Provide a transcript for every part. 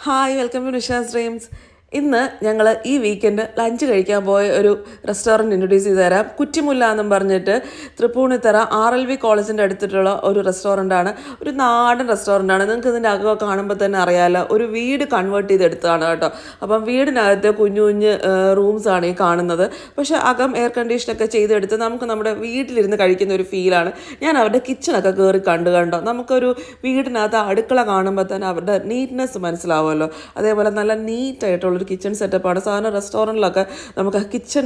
Hi welcome to Nisha's dreams. ഇന്ന് ഞങ്ങൾ ഈ വീക്കെൻഡ് ലഞ്ച് കഴിക്കാൻ പോയ ഒരു റെസ്റ്റോറൻറ്റ് ഇൻട്രൊഡ്യൂസ് ചെയ്ത് തരാം. കുറ്റിമുല്ല എന്നും പറഞ്ഞിട്ട് തൃപ്പൂണിത്തറ RLV കോളേജിൻ്റെ അടുത്തിട്ടുള്ള ഒരു റെസ്റ്റോറൻ്റാണ്. ഒരു നാടൻ റെസ്റ്റോറൻ്റാണ്. നിങ്ങൾക്ക് ഇതിൻ്റെ അകം കാണുമ്പോൾ തന്നെ അറിയാമല്ലോ, ഒരു വീട് കൺവേർട്ട് ചെയ്തെടുത്തതാണ് കേട്ടോ. അപ്പം വീടിനകത്ത് കുഞ്ഞു കുഞ്ഞ് റൂംസാണ് ഈ കാണുന്നത്. പക്ഷേ അകം എയർ കണ്ടീഷനൊക്കെ ചെയ്തെടുത്ത് നമുക്ക് നമ്മുടെ വീട്ടിലിരുന്ന് കഴിക്കുന്ന ഒരു ഫീലാണ്. ഞാൻ അവരുടെ കിച്ചണൊക്കെ കയറി കണ്ടോ, നമുക്കൊരു വീടിനകത്ത് അടുക്കള കാണുമ്പോൾ തന്നെ അവരുടെ നീറ്റ്നെസ് മനസ്സിലാവുമല്ലോ. അതേപോലെ നല്ല നീറ്റായിട്ടുള്ള ഒരു കിച്ചൺ സെറ്റപ്പാണ്. സാധാരണ റെസ്റ്റോറൻറ്റിലൊക്കെ നമുക്ക് കിച്ചൺ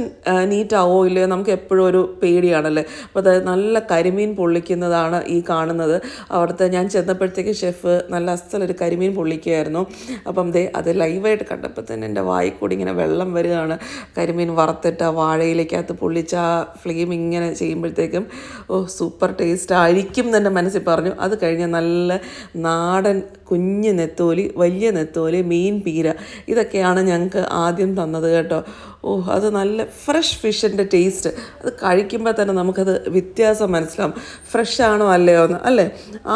നീറ്റ് ആവോ ഇല്ലയോ നമുക്ക് എപ്പോഴും ഒരു പേടിയാണല്ലേ. അപ്പോൾ അത് നല്ല കരിമീൻ പൊള്ളിക്കുന്നതാണ് ഈ കാണുന്നത്. അവിടുത്തെ ഞാൻ ചെന്നപ്പോഴത്തേക്ക് ഷെഫ് നല്ല അസലൊരു കരിമീൻ പൊള്ളിക്കുകയായിരുന്നു. അപ്പം അത് ലൈവായിട്ട് കണ്ടപ്പോൾ തന്നെ എൻ്റെ വായിൽ കൂടി ഇങ്ങനെ വെള്ളം വരികയാണ്. കരിമീൻ വറുത്തിട്ട് വാഴയിലേക്കകത്ത് പൊള്ളിച്ച ആ ഫ്ലെയിം ഇങ്ങനെ ചെയ്യുമ്പോഴത്തേക്കും സൂപ്പർ ടേസ്റ്റ് ആയിരിക്കും എന്ന് എൻ്റെ മനസ്സിൽ പറഞ്ഞു. അത് കഴിഞ്ഞ് നല്ല നാടൻ കുഞ്ഞ് നെത്തോലി, വലിയ നെത്തോലി, മീൻ പീര, ഇതൊക്കെയാണ് ഞങ്ങൾക്ക് ആദ്യം തന്നത് കേട്ടോ. അത് നല്ല ഫ്രഷ് ഫിഷിൻ്റെ ടേസ്റ്റ്. അത് കഴിക്കുമ്പോൾ തന്നെ നമുക്കത് വ്യത്യാസം മനസ്സിലാവും, ഫ്രഷ് ആണോ അല്ലയോ എന്ന് അല്ലേ.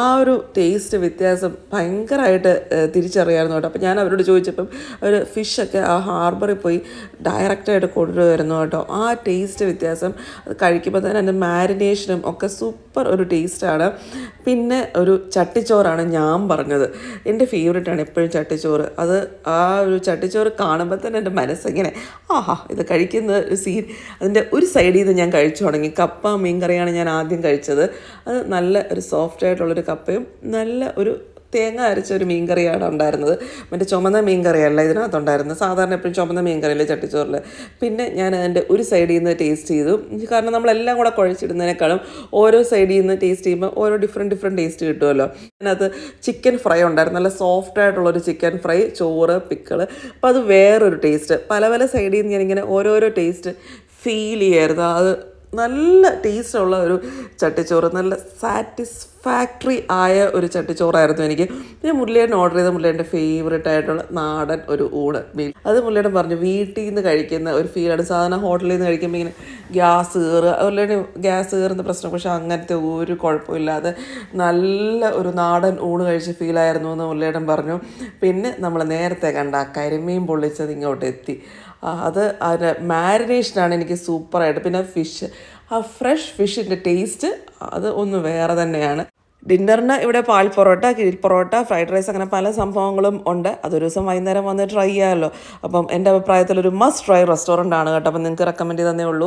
ആ ഒരു ടേസ്റ്റ് വ്യത്യാസം ഭയങ്കരമായിട്ട് തിരിച്ചറിയാമായിരുന്നു കേട്ടോ. അപ്പോൾ ഞാൻ അവരോട് ചോദിച്ചപ്പം അവർ ഫിഷൊക്കെ ആ ഹാർബറിൽ പോയി ഡയറക്റ്റായിട്ട് കൊണ്ടുവരുന്നു കേട്ടോ. ആ ടേസ്റ്റ് വ്യത്യാസം അത് കഴിക്കുമ്പോൾ തന്നെ അതിൻ്റെ മാരിനേഷനും ഒക്കെ സൂപ്പർ ഒരു ടേസ്റ്റാണ്. പിന്നെ ഒരു ചട്ടിച്ചോറാണ് ഞാൻ പറഞ്ഞത്. എൻ്റെ ഫേവറേറ്റാണ് എപ്പോഴും ചട്ടിച്ചോറ്. അത് ആ ഒരു ചട്ടിച്ചോറ് കാണുമ്പോൾ തന്നെ എൻ്റെ മനസ്സിങ്ങനെ ഇത് കഴിക്കുന്ന ഒരു സീൻ. അതിൻ്റെ ഒരു സൈഡിൽ നിന്ന് ഞാൻ കഴിച്ചു തുടങ്ങി. കപ്പ മീൻ കറിയാണ് ഞാൻ ആദ്യം കഴിച്ചത്. അത് നല്ല ഒരു സോഫ്റ്റായിട്ടുള്ളൊരു കപ്പയും നല്ല ഒരു തേങ്ങ അരച്ച ഒരു മീൻ കറിയാണ് ഉണ്ടായിരുന്നത്. മറ്റേ ചുമന്ന മീൻ കറിയല്ല ഇതിനകത്തുണ്ടായിരുന്നത്. സാധാരണ എപ്പോഴും ചുമന്ന മീൻ കറിയല്ലേ ചട്ടിച്ചോറിൽ. പിന്നെ ഞാൻ അതിൻ്റെ ഒരു സൈഡിൽ നിന്ന് ടേസ്റ്റ് ചെയ്തു. കാരണം നമ്മളെല്ലാം കൂടെ കുഴച്ചിടുന്നതിനേക്കാളും ഓരോ സൈഡിൽ നിന്ന് ടേസ്റ്റ് ചെയ്യുമ്പോൾ ഓരോ ഡിഫറെൻറ്റ് ടേസ്റ്റ് കിട്ടുമല്ലോ. അതിനകത്ത് ചിക്കൻ ഫ്രൈ ഉണ്ടായിരുന്നു, നല്ല സോഫ്റ്റായിട്ടുള്ളൊരു ചിക്കൻ ഫ്രൈ, ചോറ്, പിക്കിള്. അപ്പോൾ അത് വേറൊരു ടേസ്റ്റ്. പല സൈഡിൽ നിന്ന് ഞാനിങ്ങനെ ഓരോരോ ടേസ്റ്റ് ഫീൽ ചെയ്യായിരുന്നു. അത് നല്ല ടേസ്റ്റുള്ള ഒരു ചട്ടിച്ചോറ്, നല്ല സാറ്റിസ്ഫാക്ടറി ആയ ഒരു ചട്ടിച്ചോറായിരുന്നു എനിക്ക്. പിന്നെ മുരളിയേട്ടൻ ഓർഡർ ചെയ്ത മുരളിയേട്ടൻ്റെ ഫേവറേറ്റ് ആയിട്ടുള്ള നാടൻ ഒരു ഊണ് മീൽ. അത് മുരളിയേട്ടൻ പറഞ്ഞു വീട്ടിൽ നിന്ന് കഴിക്കുന്ന ഒരു ഫീലാണ്. സാധാരണ ഹോട്ടലിൽ നിന്ന് കഴിക്കുമ്പോൾ ഇങ്ങനെ ഗ്യാസ് കയറുക, അതുപോലെ ഗ്യാസ് കയറുന്ന പ്രശ്നം. പക്ഷേ അങ്ങനത്തെ ഒരു കുഴപ്പമില്ലാതെ നല്ല ഒരു നാടൻ ഊണ് കഴിച്ച ഫീലായിരുന്നു എന്ന് മുരളിയേട്ടൻ പറഞ്ഞു. പിന്നെ നമ്മൾ നേരത്തെ കണ്ട കരിമീൻ പൊള്ളിച്ചത് ഇങ്ങോട്ട് എത്തി. അതിൻ്റെ മാരിനേഷനാണ് എനിക്ക് സൂപ്പറായിട്ട്. പിന്നെ ഫിഷ്, ആ ഫ്രഷ് ഫിഷിൻ്റെ ടേസ്റ്റ് അത് ഒന്ന് വേറെ തന്നെയാണ്. ഡിന്നറിന് ഇവിടെ പാൽ പൊറോട്ട, കിഴി പൊറോട്ട, ഫ്രൈഡ് റൈസ്, അങ്ങനെ പല സംഭവങ്ങളും ഉണ്ട്. അതൊരു ദിവസം വൈകുന്നേരം വന്ന് ട്രൈ ചെയ്യാമല്ലോ. അപ്പം എൻ്റെ അഭിപ്രായത്തിൽ ഒരു മസ്റ്റ് ട്രൈ റെസ്റ്റോറൻ്റ് ആണ് കേട്ടോ. അപ്പം നിങ്ങൾക്ക് റെക്കമെൻഡ് ചെയ്തതന്നേ ഉള്ളൂ.